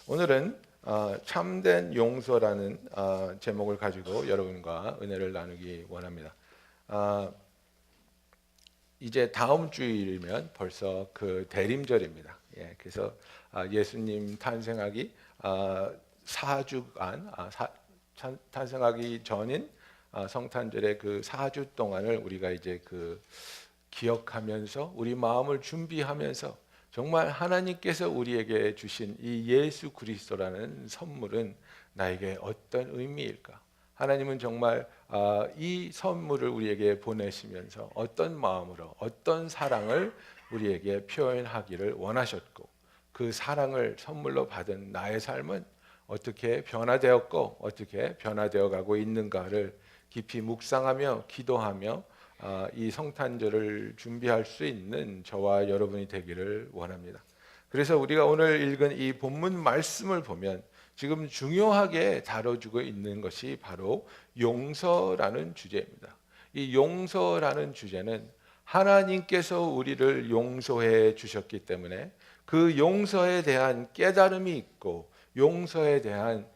오늘은 참된 용서라는 제목을 가지고 여러분과 은혜를 나누기 원합니다. 아, 이제 다음 주일이면 벌써 그 대림절입니다. 그래서 예수님 탄생하기 4주간 탄생하기 전인 성탄절의 그 4주 동안을 우리가 이제 그 기억하면서 우리 마음을 준비하면서 정말 하나님께서 우리에게 주신 이 예수 그리스도라는 선물은 나에게 어떤 의미일까? 하나님은 정말 이 선물을 우리에게 보내시면서 어떤 마음으로 어떤 사랑을 우리에게 표현하기를 원하셨고 그 사랑을 선물로 받은 나의 삶은 어떻게 변화되었고 어떻게 변화되어 가고 있는가를 깊이 묵상하며 기도하며 이 성탄절을 준비할 수 있는 저와 여러분이 되기를 원합니다. 그래서 우리가 오늘 읽은 이 본문 말씀을 보면 지금 중요하게 다뤄주고 있는 것이 바로 용서라는 주제입니다. 이 용서라는 주제는 하나님께서 우리를 용서해 주셨기 때문에 그 용서에 대한 깨달음이 있고 용서에 대한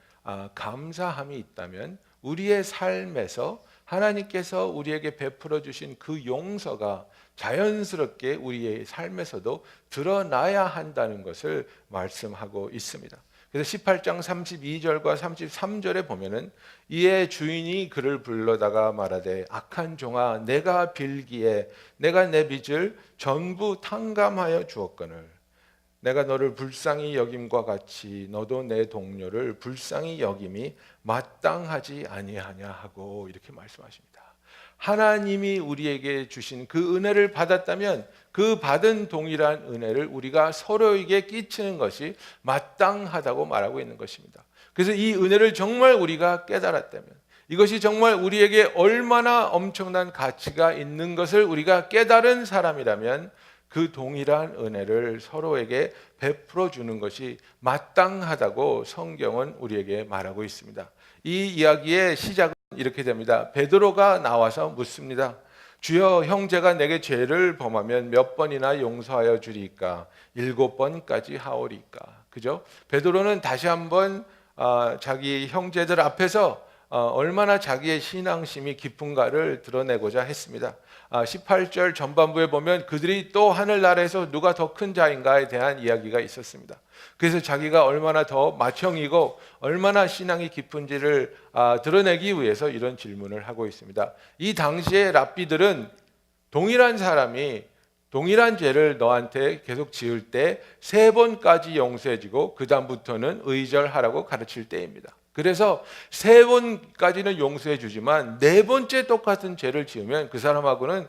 감사함이 있다면 우리의 삶에서 하나님께서 우리에게 베풀어 주신 그 용서가 자연스럽게 우리의 삶에서도 드러나야 한다는 것을 말씀하고 있습니다. 그래서 18장 32절과 33절에 보면은 이에 주인이 그를 불러다가 말하되 악한 종아 내가 빌기에 내가 내 빚을 전부 탕감하여 주었거늘 내가 너를 불쌍히 여김과 같이 너도 내 동료를 불쌍히 여김이 마땅하지 아니하냐 하고 이렇게 말씀하십니다. 하나님이 우리에게 주신 그 은혜를 받았다면 그 받은 동일한 은혜를 우리가 서로에게 끼치는 것이 마땅하다고 말하고 있는 것입니다. 그래서 이 은혜를 정말 우리가 깨달았다면 이것이 정말 우리에게 얼마나 엄청난 가치가 있는 것을 우리가 깨달은 사람이라면 그 동일한 은혜를 서로에게 베풀어 주는 것이 마땅하다고 성경은 우리에게 말하고 있습니다. 이 이야기의 시작은 이렇게 됩니다. 베드로가 나와서 묻습니다. 주여 형제가 내게 죄를 범하면 몇 번이나 용서하여 주리까? 7번까지 하오리까? 그죠? 베드로는 다시 한번 자기 형제들 앞에서 얼마나 자기의 신앙심이 깊은가를 드러내고자 했습니다. 18절 전반부에 보면 그들이 또 하늘나라에서 누가 더 큰 자인가에 대한 이야기가 있었습니다. 그래서 자기가 얼마나 더 맏형이고 얼마나 신앙이 깊은지를 드러내기 위해서 이런 질문을 하고 있습니다. 이 당시에 랍비들은 동일한 사람이 동일한 죄를 너한테 계속 지을 때 3번까지 용서해주고 그 다음부터는 의절하라고 가르칠 때입니다. 그래서 3번까지는 용서해 주지만 4번째 똑같은 죄를 지으면 그 사람하고는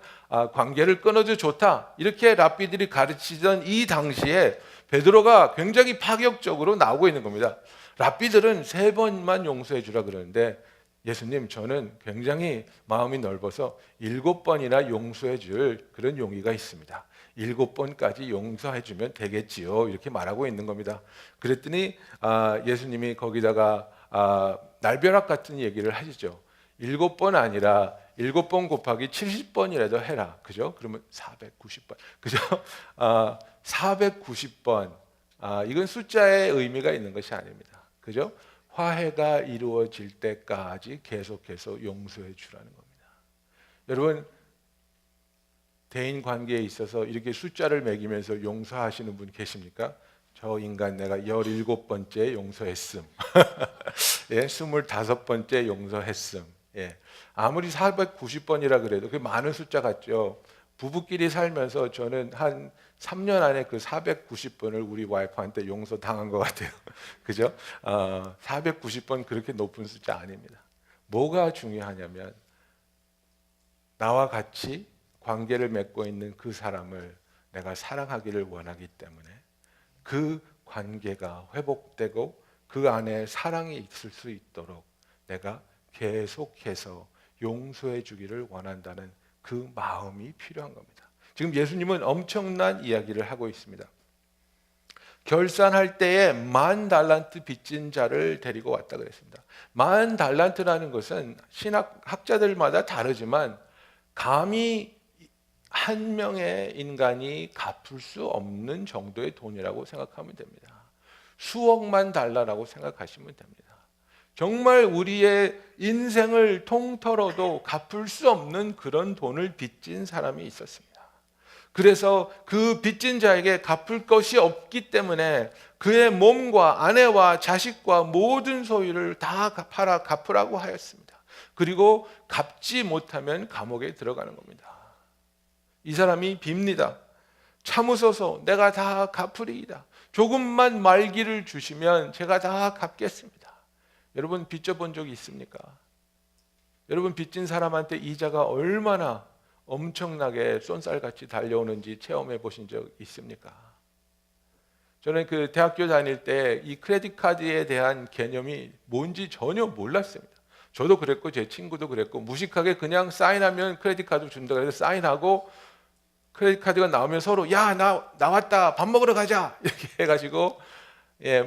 관계를 끊어도 좋다. 이렇게 랍비들이 가르치던 이 당시에 베드로가 굉장히 파격적으로 나오고 있는 겁니다. 랍비들은 3번만 용서해 주라 그러는데 예수님 저는 굉장히 마음이 넓어서 7번이나 용서해 줄 그런 용의가 있습니다. 7번까지 용서해 주면 되겠지요. 이렇게 말하고 있는 겁니다. 그랬더니 예수님이 거기다가 날벼락 같은 얘기를 하시죠. 7번 아니라 7번 곱하기 70번이라도 해라. 그죠? 그러면 490번. 그죠? 490번. 이건 숫자의 의미가 있는 것이 아닙니다. 그죠? 화해가 이루어질 때까지 계속해서 용서해 주라는 겁니다. 여러분 대인 관계에 있어서 이렇게 숫자를 매기면서 용서하시는 분 계십니까? 저 인간 내가 17번째 용서했음. 예, 25번째 용서했음. 예. 아무리 490번이라 그래도 그게 많은 숫자 같죠. 부부끼리 살면서 저는 한 3년 안에 그 490번을 우리 와이프한테 용서당한 것 같아요. 그죠? 490번 그렇게 높은 숫자 아닙니다. 뭐가 중요하냐면 나와 같이 관계를 맺고 있는 그 사람을 내가 사랑하기를 원하기 때문에 그 관계가 회복되고 그 안에 사랑이 있을 수 있도록 내가 계속해서 용서해 주기를 원한다는 그 마음이 필요한 겁니다. 지금 예수님은 엄청난 이야기를 하고 있습니다. 결산할 때에 10,000달란트 빚진 자를 데리고 왔다 그랬습니다. 10,000달란트라는 것은 신학자들마다 다르지만 감히 한 명의 인간이 갚을 수 없는 정도의 돈이라고 생각하면 됩니다. 수억만 달러라고 생각하시면 됩니다. 정말 우리의 인생을 통틀어도 갚을 수 없는 그런 돈을 빚진 사람이 있었습니다. 그래서 그 빚진 자에게 갚을 것이 없기 때문에 그의 몸과 아내와 자식과 모든 소유를 다 팔아 갚으라고 하였습니다. 그리고 갚지 못하면 감옥에 들어가는 겁니다. 이 사람이 빕니다. 참으소서, 내가 다 갚으리이다. 조금만 말기를 주시면 제가 다 갚겠습니다. 여러분, 빚져본 적이 있습니까? 여러분, 빚진 사람한테 이자가 얼마나 엄청나게 쏜살같이 달려오는지 체험해 보신 적 있습니까? 저는 그 대학교 다닐 때 이 크레딧 카드에 대한 개념이 뭔지 전혀 몰랐습니다. 저도 그랬고 제 친구도 그랬고, 무식하게 그냥 사인하면 크레딧 카드 준다고 해서 사인하고 크레딧 카드가 나오면 서로 야, 나 나왔다, 밥 먹으러 가자 이렇게 해가지고,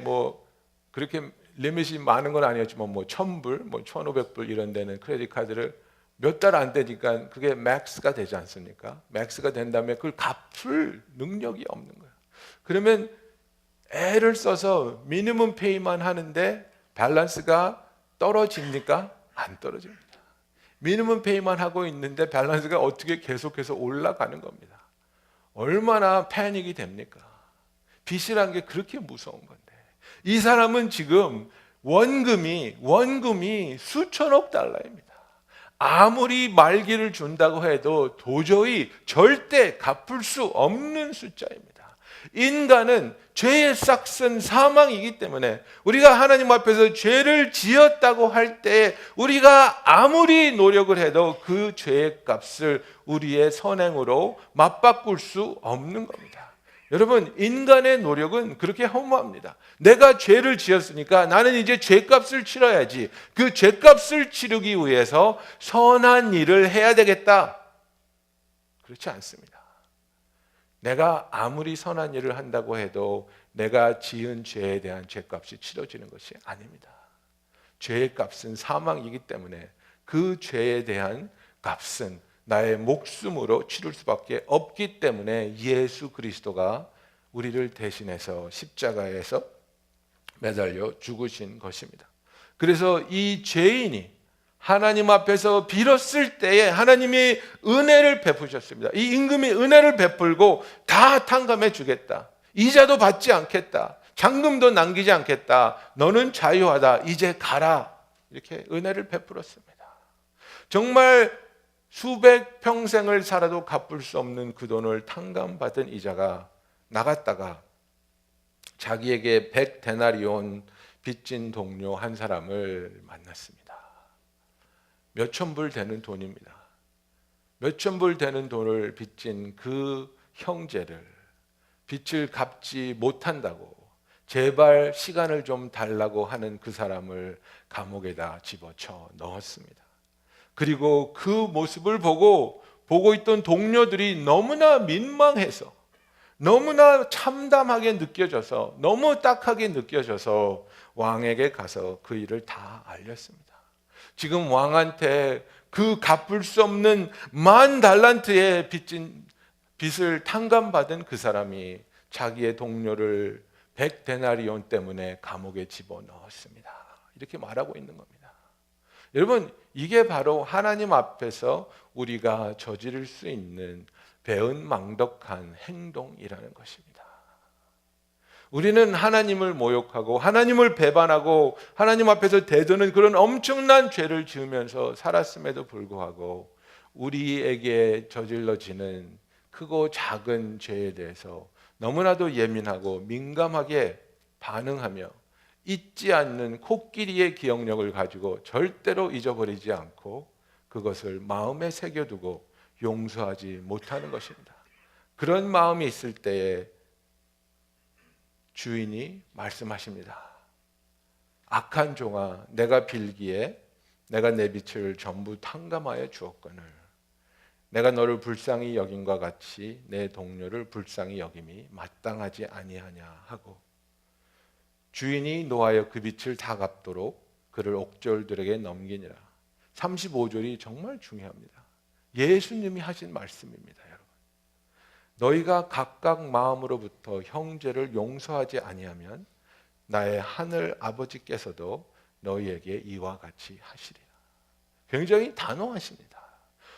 뭐 그렇게 리밋이 많은 건 아니었지만 뭐 1,000불, 뭐 1,500불 이런 데는 크레딧 카드를 몇 달 안 되니까 그게 맥스가 되지 않습니까? 맥스가 된 다음에 그걸 갚을 능력이 없는 거예요. 그러면 애를 써서 미니멈 페이만 하는데 밸런스가 떨어집니까? 안 떨어집니다. 미니멈 페이만 하고 있는데 밸런스가 어떻게 계속해서 올라가는 겁니다. 얼마나 패닉이 됩니까? 빚이란 게 그렇게 무서운 건데, 이 사람은 지금 원금이 수천억 달러입니다. 아무리 말기를 준다고 해도 도저히 절대 갚을 수 없는 숫자입니다. 인간은 죄의 싹은 사망이기 때문에 우리가 하나님 앞에서 죄를 지었다고 할 때 우리가 아무리 노력을 해도 그 죄의 값을 우리의 선행으로 맞바꿀 수 없는 겁니다. 여러분, 인간의 노력은 그렇게 허무합니다. 내가 죄를 지었으니까 나는 이제 죄값을 치러야지. 그 죄값을 치르기 위해서 선한 일을 해야 되겠다. 그렇지 않습니다. 내가 아무리 선한 일을 한다고 해도 내가 지은 죄에 대한 죄값이 치러지는 것이 아닙니다. 죄의 값은 사망이기 때문에 그 죄에 대한 값은 나의 목숨으로 치를 수밖에 없기 때문에 예수 그리스도가 우리를 대신해서 십자가에서 매달려 죽으신 것입니다. 그래서 이 죄인이 하나님 앞에서 빌었을 때에 하나님이 은혜를 베푸셨습니다. 이 임금이 은혜를 베풀고 다 탕감해 주겠다. 이자도 받지 않겠다. 잔금도 남기지 않겠다. 너는 자유하다. 이제 가라. 이렇게 은혜를 베풀었습니다. 정말 수백 평생을 살아도 갚을 수 없는 그 돈을 탕감받은 이자가 나갔다가 자기에게 100데나리온 빚진 동료 한 사람을 만났습니다. 몇천 불 되는 돈입니다. 몇천 불 되는 돈을 빚진 그 형제를 빚을 갚지 못한다고 제발 시간을 좀 달라고 하는 그 사람을 감옥에다 집어쳐 넣었습니다. 그리고 그 모습을 보고 있던 동료들이 너무나 민망해서, 너무나 참담하게 느껴져서, 너무 딱하게 느껴져서 왕에게 가서 그 일을 다 알렸습니다. 지금 왕한테 그 갚을 수 없는 10,000달란트의 빚을 탕감받은 그 사람이 자기의 동료를 100데나리온 때문에 감옥에 집어넣었습니다. 이렇게 말하고 있는 겁니다. 여러분, 이게 바로 하나님 앞에서 우리가 저지를 수 있는 배은망덕한 행동이라는 것입니다. 우리는 하나님을 모욕하고 하나님을 배반하고 하나님 앞에서 대드는 그런 엄청난 죄를 지으면서 살았음에도 불구하고 우리에게 저질러지는 크고 작은 죄에 대해서 너무나도 예민하고 민감하게 반응하며 잊지 않는 코끼리의 기억력을 가지고 절대로 잊어버리지 않고 그것을 마음에 새겨두고 용서하지 못하는 것입니다. 그런 마음이 있을 때에 주인이 말씀하십니다. 악한 종아, 내가 빌기에 내가 내 빚을 전부 탕감하여 주었거늘 내가 너를 불쌍히 여김과 같이 내 동료를 불쌍히 여김이 마땅하지 아니하냐 하고 주인이 노하여 그 빚을 다 갚도록 그를 옥졸들에게 넘기니라. 35절이 정말 중요합니다. 예수님이 하신 말씀입니다, 여러분. 너희가 각각 마음으로부터 형제를 용서하지 아니하면 나의 하늘 아버지께서도 너희에게 이와 같이 하시리라. 굉장히 단호하십니다.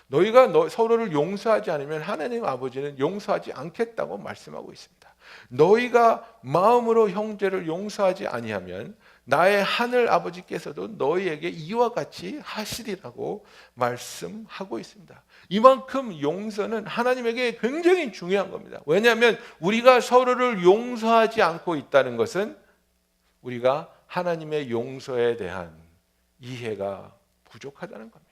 너희가 서로를 용서하지 않으면 하나님 아버지는 용서하지 않겠다고 말씀하고 있습니다. 너희가 마음으로 형제를 용서하지 아니하면 나의 하늘 아버지께서도 너희에게 이와 같이 하시리라고 말씀하고 있습니다. 이만큼 용서는 하나님에게 굉장히 중요한 겁니다. 왜냐하면 우리가 서로를 용서하지 않고 있다는 것은 우리가 하나님의 용서에 대한 이해가 부족하다는 겁니다.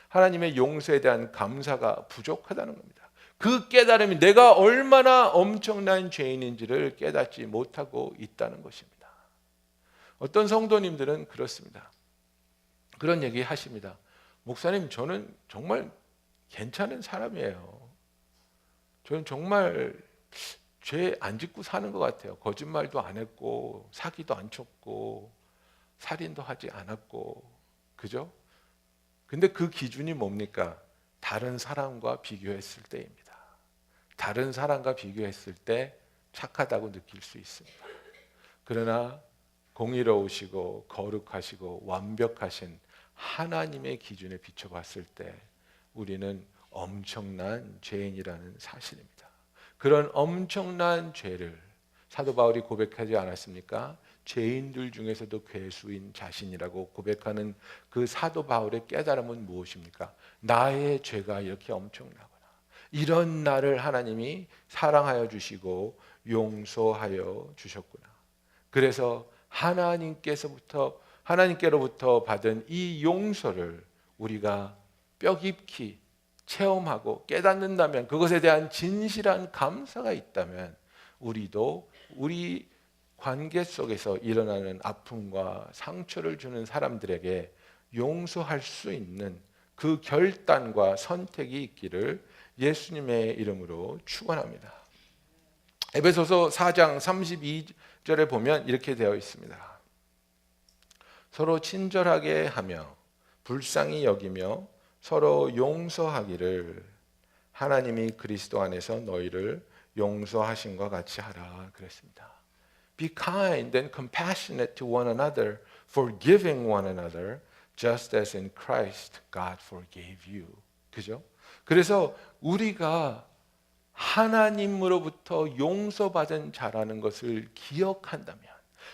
하나님의 용서에 대한 감사가 부족하다는 겁니다. 그 깨달음이 내가 얼마나 엄청난 죄인인지를 깨닫지 못하고 있다는 것입니다. 어떤 성도님들은 그렇습니다. 그런 얘기 하십니다. 목사님, 저는 정말 괜찮은 사람이에요. 저는 정말 죄 안 짓고 사는 것 같아요. 거짓말도 안 했고 사기도 안 쳤고 살인도 하지 않았고, 그죠? 근데 그 기준이 뭡니까? 다른 사람과 비교했을 때입니다. 다른 사람과 비교했을 때 착하다고 느낄 수 있습니다. 그러나 공의로우시고 거룩하시고 완벽하신 하나님의 기준에 비춰봤을 때 우리는 엄청난 죄인이라는 사실입니다. 그런 엄청난 죄를 사도 바울이 고백하지 않았습니까? 죄인들 중에서도 괴수인 자신이라고 고백하는 그 사도 바울의 깨달음은 무엇입니까? 나의 죄가 이렇게 엄청나구나. 이런 나를 하나님이 사랑하여 주시고 용서하여 주셨구나. 그래서 하나님께로부터 받은 이 용서를 우리가 뼈 깊이 체험하고 깨닫는다면, 그것에 대한 진실한 감사가 있다면 우리도 우리 관계 속에서 일어나는 아픔과 상처를 주는 사람들에게 용서할 수 있는 그 결단과 선택이 있기를 예수님의 이름으로 축원합니다. 에베소서 4장 32절에 보면 이렇게 되어 있습니다. 서로 친절하게 하며 불쌍히 여기며 서로 용서하기를 하나님이 그리스도 안에서 너희를 용서하신 것 같이 하라 그랬습니다. Be kind and compassionate to one another, forgiving one another, just as in Christ God forgave you. 그죠? 그래서 우리가 하나님으로부터 용서받은 자라는 것을 기억한다면,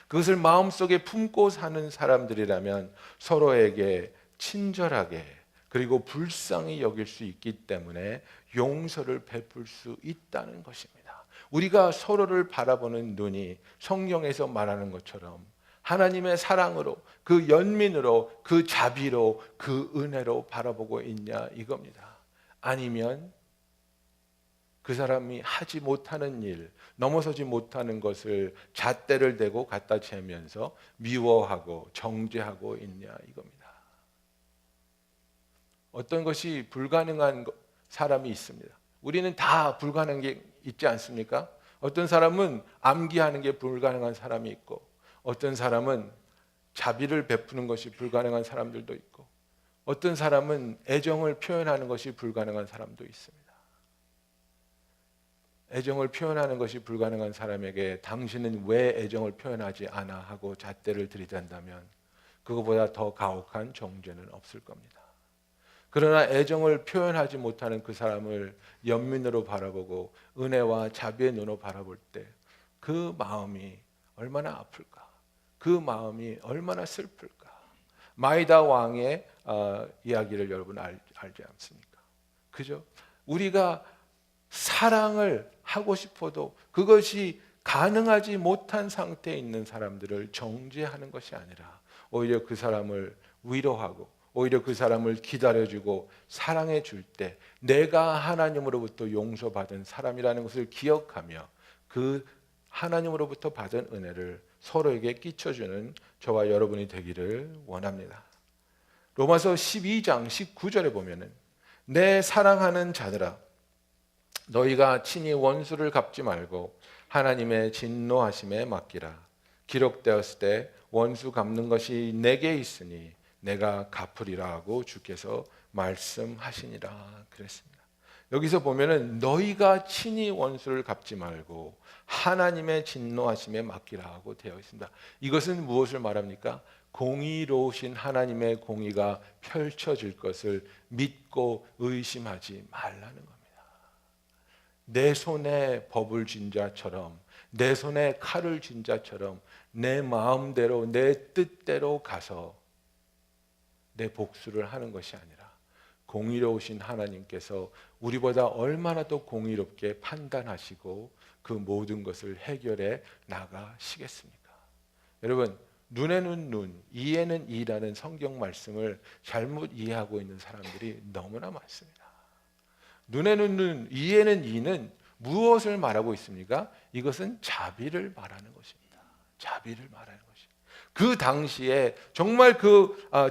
그것을 마음속에 품고 사는 사람들이라면 서로에게 친절하게 그리고 불쌍히 여길 수 있기 때문에 용서를 베풀 수 있다는 것입니다. 우리가 서로를 바라보는 눈이 성경에서 말하는 것처럼 하나님의 사랑으로, 그 연민으로, 그 자비로, 그 은혜로 바라보고 있냐 이겁니다. 아니면 그 사람이 하지 못하는 일, 넘어서지 못하는 것을 잣대를 대고 갖다 재면서 미워하고 정죄하고 있냐 이겁니다. 어떤 것이 불가능한 사람이 있습니다. 우리는 다 불가능한 게 있지 않습니까? 어떤 사람은 암기하는 게 불가능한 사람이 있고, 어떤 사람은 자비를 베푸는 것이 불가능한 사람들도 있고, 어떤 사람은 애정을 표현하는 것이 불가능한 사람도 있습니다. 애정을 표현하는 것이 불가능한 사람에게 당신은 왜 애정을 표현하지 않아 하고 잣대를 들이댄다면 그거보다 더 가혹한 정죄는 없을 겁니다. 그러나 애정을 표현하지 못하는 그 사람을 연민으로 바라보고 은혜와 자비의 눈으로 바라볼 때 그 마음이 얼마나 아플까? 그 마음이 얼마나 슬플까? 마이다 왕의 이야기를 여러분 알지 않습니까? 그죠? 우리가 사랑을 하고 싶어도 그것이 가능하지 못한 상태에 있는 사람들을 정죄하는 것이 아니라 오히려 그 사람을 위로하고 오히려 그 사람을 기다려주고 사랑해 줄 때 내가 하나님으로부터 용서받은 사람이라는 것을 기억하며 그 하나님으로부터 받은 은혜를 서로에게 끼쳐주는 저와 여러분이 되기를 원합니다. 로마서 12장 19절에 보면은 내 사랑하는 자들아 너희가 친히 원수를 갚지 말고 하나님의 진노하심에 맡기라. 기록되었을 때 원수 갚는 것이 내게 있으니 내가 갚으리라 하고 주께서 말씀하시니라 그랬습니다. 여기서 보면은 너희가 친히 원수를 갚지 말고 하나님의 진노하심에 맡기라 하고 되어 있습니다. 이것은 무엇을 말합니까? 공의로우신 하나님의 공의가 펼쳐질 것을 믿고 의심하지 말라는 겁니다. 내 손에 법을 쥔 자처럼, 내 손에 칼을 쥔 자처럼 내 마음대로 내 뜻대로 가서 내 복수를 하는 것이 아니라 공의로우신 하나님께서 우리보다 얼마나 더 공의롭게 판단하시고 그 모든 것을 해결해 나가시겠습니까? 여러분, 눈에는 눈, 이에는 이라는 성경 말씀을 잘못 이해하고 있는 사람들이 너무나 많습니다. 눈에는 눈, 이에는 이는 무엇을 말하고 있습니까? 이것은 자비를 말하는 것입니다. 자비를 말하는 것입니다. 그 당시에 정말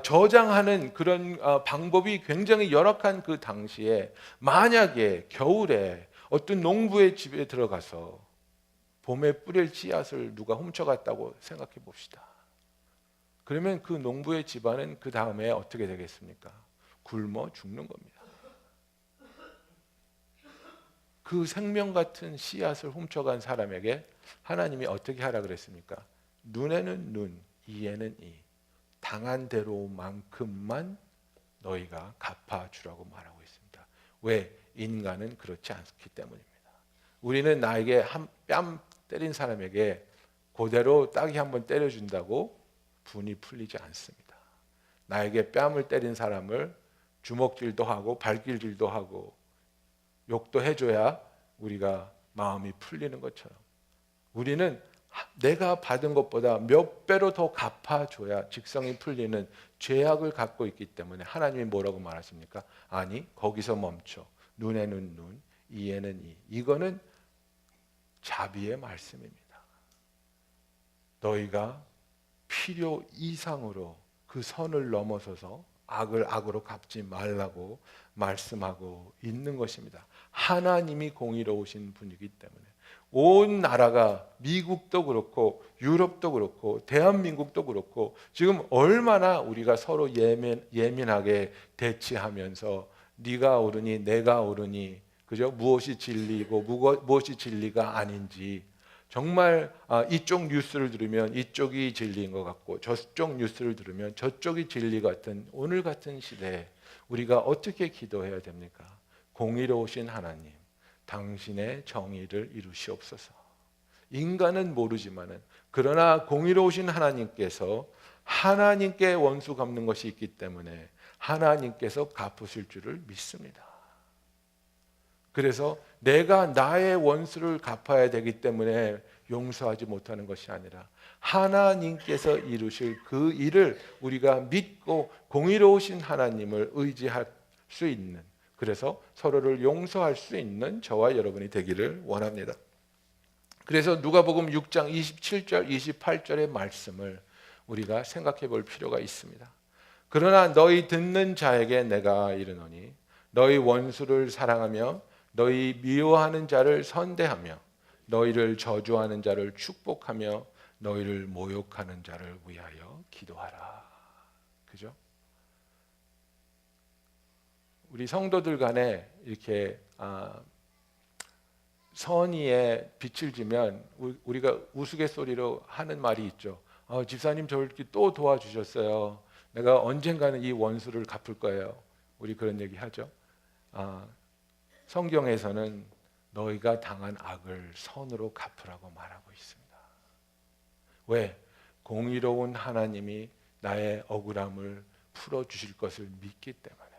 저장하는 그런 방법이 굉장히 열악한 그 당시에 만약에 겨울에 어떤 농부의 집에 들어가서 봄에 뿌릴 씨앗을 누가 훔쳐갔다고 생각해 봅시다. 그러면 그 농부의 집안은 그 다음에 어떻게 되겠습니까? 굶어 죽는 겁니다. 그 생명 같은 씨앗을 훔쳐간 사람에게 하나님이 어떻게 하라 그랬습니까? 눈에는 눈, 이에는 이, 당한 대로만큼만 너희가 갚아주라고 말하고 있습니다. 왜? 인간은 그렇지 않기 때문입니다. 우리는 나에게 한 뺨 때린 사람에게 그대로 따기 한번 때려준다고 분이 풀리지 않습니다. 나에게 뺨을 때린 사람을 주먹질도 하고 발길질도 하고 욕도 해줘야 우리가 마음이 풀리는 것처럼 우리는 내가 받은 것보다 몇 배로 더 갚아줘야 직성이 풀리는 죄악을 갖고 있기 때문에 하나님이 뭐라고 말하십니까? 아니, 거기서 멈춰. 눈에는 눈, 이에는 이. 이거는 자비의 말씀입니다. 너희가 필요 이상으로 그 선을 넘어서서 악을 악으로 갚지 말라고 말씀하고 있는 것입니다. 하나님이 공의로우신 분이기 때문에 온 나라가 미국도 그렇고 유럽도 그렇고 대한민국도 그렇고 지금 얼마나 우리가 서로 예민하게 대치하면서 네가 옳으니 내가 옳으니 그죠? 무엇이 진리고 무엇이 진리가 아닌지 정말 이쪽 뉴스를 들으면 이쪽이 진리인 것 같고 저쪽 뉴스를 들으면 저쪽이 진리 같은 오늘 같은 시대에 우리가 어떻게 기도해야 됩니까? 공의로우신 하나님, 당신의 정의를 이루시옵소서. 인간은 모르지만은 그러나 공의로우신 하나님께서 하나님께 원수 갚는 것이 있기 때문에 하나님께서 갚으실 줄을 믿습니다. 그래서 내가 나의 원수를 갚아야 되기 때문에 용서하지 못하는 것이 아니라 하나님께서 이루실 그 일을 우리가 믿고 공의로우신 하나님을 의지할 수 있는, 그래서 서로를 용서할 수 있는 저와 여러분이 되기를 원합니다. 그래서 누가복음 6장 27절 28절의 말씀을 우리가 생각해 볼 필요가 있습니다. 그러나 너희 듣는 자에게 내가 이르노니 너희 원수를 사랑하며 너희 미워하는 자를 선대하며 너희를 저주하는 자를 축복하며 너희를 모욕하는 자를 위하여 기도하라. 그죠? 우리 성도들 간에 이렇게 선의에 빛을 지면 우리가 우스갯소리로 하는 말이 있죠. 집사님 저를 이렇게 또 도와주셨어요. 내가 언젠가는 이 원수를 갚을 거예요. 우리 그런 얘기 하죠. 성경에서는 너희가 당한 악을 선으로 갚으라고 말하고 있습니다. 왜? 공의로운 하나님이 나의 억울함을 풀어주실 것을 믿기 때문에,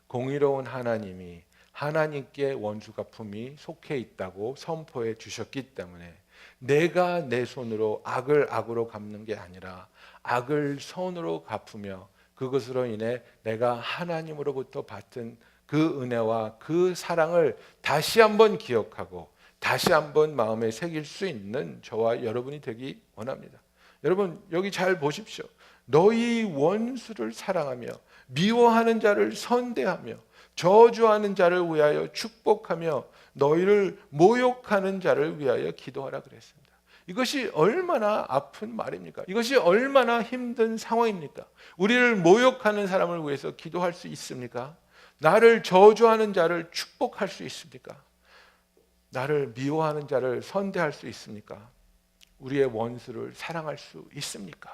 공의로운 하나님이 하나님께 원수 갚음이 속해 있다고 선포해 주셨기 때문에 내가 내 손으로 악을 악으로 갚는 게 아니라 악을 선으로 갚으며 그것으로 인해 내가 하나님으로부터 받은 그 은혜와 그 사랑을 다시 한번 기억하고 다시 한번 마음에 새길 수 있는 저와 여러분이 되기 원합니다. 여러분 여기 잘 보십시오. 너희 원수를 사랑하며 미워하는 자를 선대하며 저주하는 자를 위하여 축복하며 너희를 모욕하는 자를 위하여 기도하라 그랬습니다. 이것이 얼마나 아픈 말입니까? 이것이 얼마나 힘든 상황입니까? 우리를 모욕하는 사람을 위해서 기도할 수 있습니까? 나를 저주하는 자를 축복할 수 있습니까? 나를 미워하는 자를 선대할 수 있습니까? 우리의 원수를 사랑할 수 있습니까?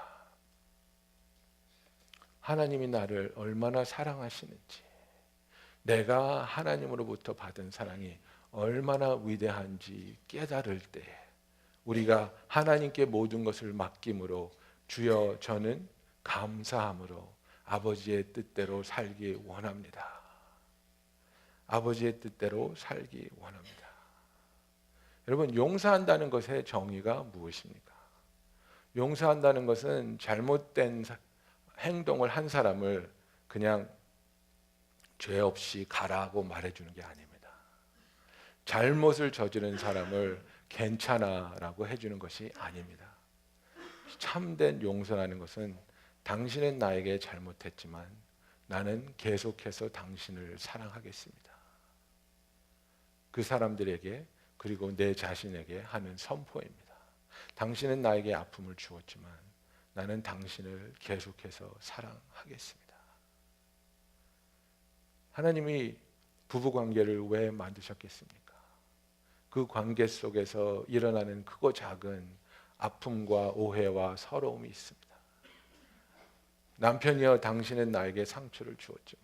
하나님이 나를 얼마나 사랑하시는지, 내가 하나님으로부터 받은 사랑이 얼마나 위대한지 깨달을 때 우리가 하나님께 모든 것을 맡김으로 주여 저는 감사함으로 아버지의 뜻대로 살기 원합니다. 아버지의 뜻대로 살기 원합니다. 여러분, 용서한다는 것의 정의가 무엇입니까? 용서한다는 것은 잘못된 행동을 한 사람을 그냥 죄 없이 가라고 말해주는 게 아닙니다. 잘못을 저지른 사람을 괜찮아라고 해주는 것이 아닙니다. 참된 용서라는 것은 당신은 나에게 잘못했지만 나는 계속해서 당신을 사랑하겠습니다. 그 사람들에게 그리고 내 자신에게 하는 선포입니다. 당신은 나에게 아픔을 주었지만 나는 당신을 계속해서 사랑하겠습니다. 하나님이 부부관계를 왜 만드셨겠습니까? 그 관계 속에서 일어나는 크고 작은 아픔과 오해와 서러움이 있습니다. 남편이여 당신은 나에게 상처를 주었지만,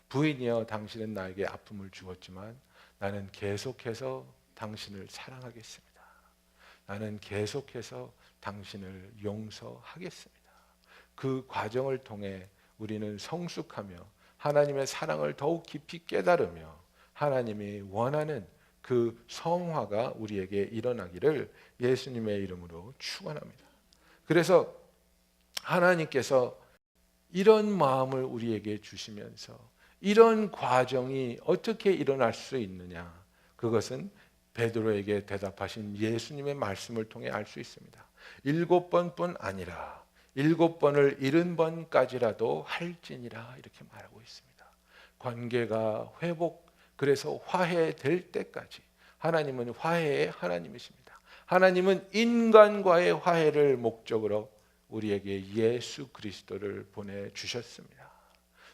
부인이여 당신은 나에게 아픔을 주었지만 나는 계속해서 당신을 사랑하겠습니다. 나는 계속해서 당신을 용서하겠습니다. 그 과정을 통해 우리는 성숙하며 하나님의 사랑을 더욱 깊이 깨달으며 하나님이 원하는 그 성화가 우리에게 일어나기를 예수님의 이름으로 축원합니다. 그래서 하나님께서 이런 마음을 우리에게 주시면서 이런 과정이 어떻게 일어날 수 있느냐, 그것은 베드로에게 대답하신 예수님의 말씀을 통해 알 수 있습니다. 7번뿐 아니라 7번을 70번까지라도 할지니라 이렇게 말하고 있습니다. 관계가 회복, 그래서 화해될 때까지 하나님은 화해의 하나님이십니다. 하나님은 인간과의 화해를 목적으로 우리에게 예수 그리스도를 보내주셨습니다.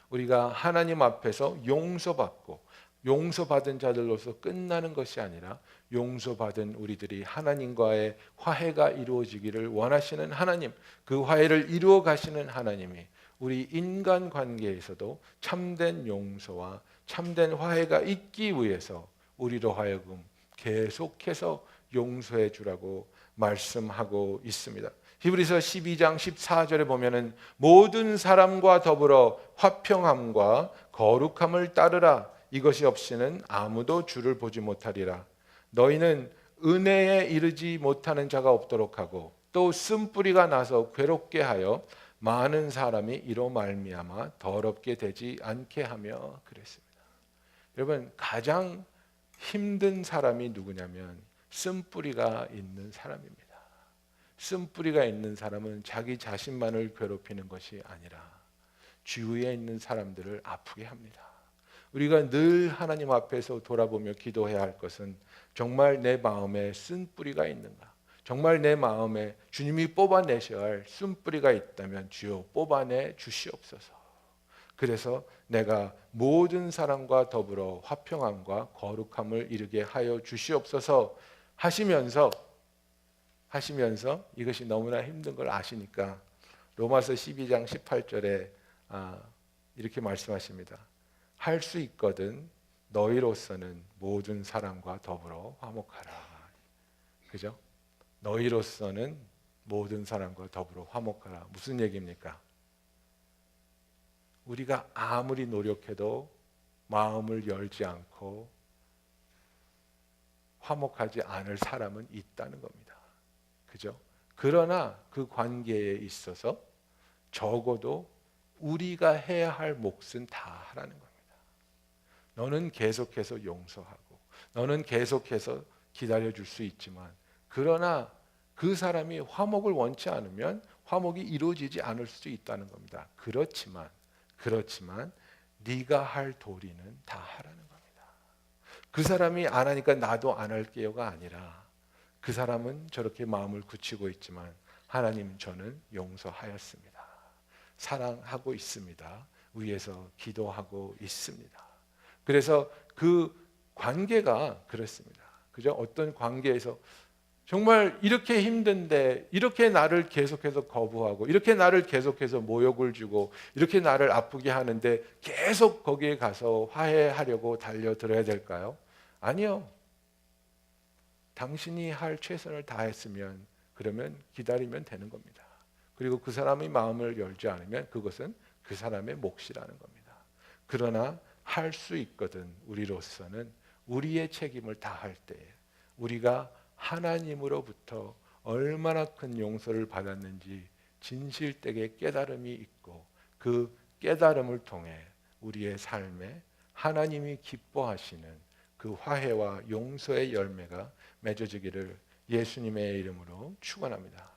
우리가 하나님 앞에서 용서받고 용서받은 자들로서 끝나는 것이 아니라 용서받은 우리들이 하나님과의 화해가 이루어지기를 원하시는 하나님, 그 화해를 이루어 가시는 하나님이 우리 인간 관계에서도 참된 용서와 참된 화해가 있기 위해서 우리로 하여금 계속해서 용서해 주라고 말씀하고 있습니다. 히브리서 12장 14절에 보면은 모든 사람과 더불어 화평함과 거룩함을 따르라. 이것이 없이는 아무도 주를 보지 못하리라. 너희는 은혜에 이르지 못하는 자가 없도록 하고 또 쓴뿌리가 나서 괴롭게 하여 많은 사람이 이로 말미암아 더럽게 되지 않게 하며 그랬습니다. 여러분, 가장 힘든 사람이 누구냐면 쓴뿌리가 있는 사람입니다. 쓴뿌리가 있는 사람은 자기 자신만을 괴롭히는 것이 아니라 주위에 있는 사람들을 아프게 합니다. 우리가 늘 하나님 앞에서 돌아보며 기도해야 할 것은 정말 내 마음에 쓴뿌리가 있는가? 정말 내 마음에 주님이 뽑아내셔야 할 쓴뿌리가 있다면 주여 뽑아내 주시옵소서. 그래서 내가 모든 사람과 더불어 화평함과 거룩함을 이루게 하여 주시옵소서 하시면서 이것이 너무나 힘든 걸 아시니까 로마서 12장 18절에 이렇게 말씀하십니다. 할 수 있거든 너희로서는 모든 사람과 더불어 화목하라. 그죠? 너희로서는 모든 사람과 더불어 화목하라. 무슨 얘기입니까? 우리가 아무리 노력해도 마음을 열지 않고 화목하지 않을 사람은 있다는 겁니다. 그죠? 그러나 그 관계에 있어서 적어도 우리가 해야 할 몫은 다 하라는 겁니다. 너는 계속해서 용서하고 너는 계속해서 기다려줄 수 있지만 그러나 그 사람이 화목을 원치 않으면 화목이 이루어지지 않을 수 있다는 겁니다. 그렇지만 네가 할 도리는 다 하라는 겁니다. 그 사람이 안 하니까 나도 안 할게요가 아니라 그 사람은 저렇게 마음을 굳히고 있지만 하나님 저는 용서하였습니다. 사랑하고 있습니다. 위에서 기도하고 있습니다. 그래서 그 관계가 그렇습니다. 그죠? 어떤 관계에서 정말 이렇게 힘든데 이렇게 나를 계속해서 거부하고 이렇게 나를 계속해서 모욕을 주고 이렇게 나를 아프게 하는데 계속 거기에 가서 화해하려고 달려들어야 될까요? 아니요. 당신이 할 최선을 다했으면 그러면 기다리면 되는 겁니다. 그리고 그 사람의 마음을 열지 않으면 그것은 그 사람의 몫이라는 겁니다. 그러나 할 수 있거든 우리로서는 우리의 책임을 다할 때에 우리가 하나님으로부터 얼마나 큰 용서를 받았는지 진실되게 깨달음이 있고 그 깨달음을 통해 우리의 삶에 하나님이 기뻐하시는 그 화해와 용서의 열매가 맺어지기를 예수님의 이름으로 축원합니다.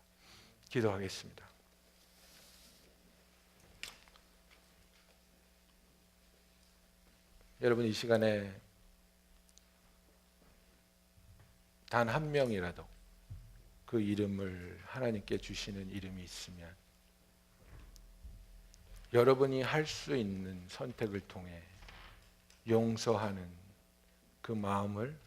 기도하겠습니다. 여러분 이 시간에 단 한 명이라도 그 이름을 하나님께 주시는 이름이 있으면 여러분이 할 수 있는 선택을 통해 용서하는 그 마음을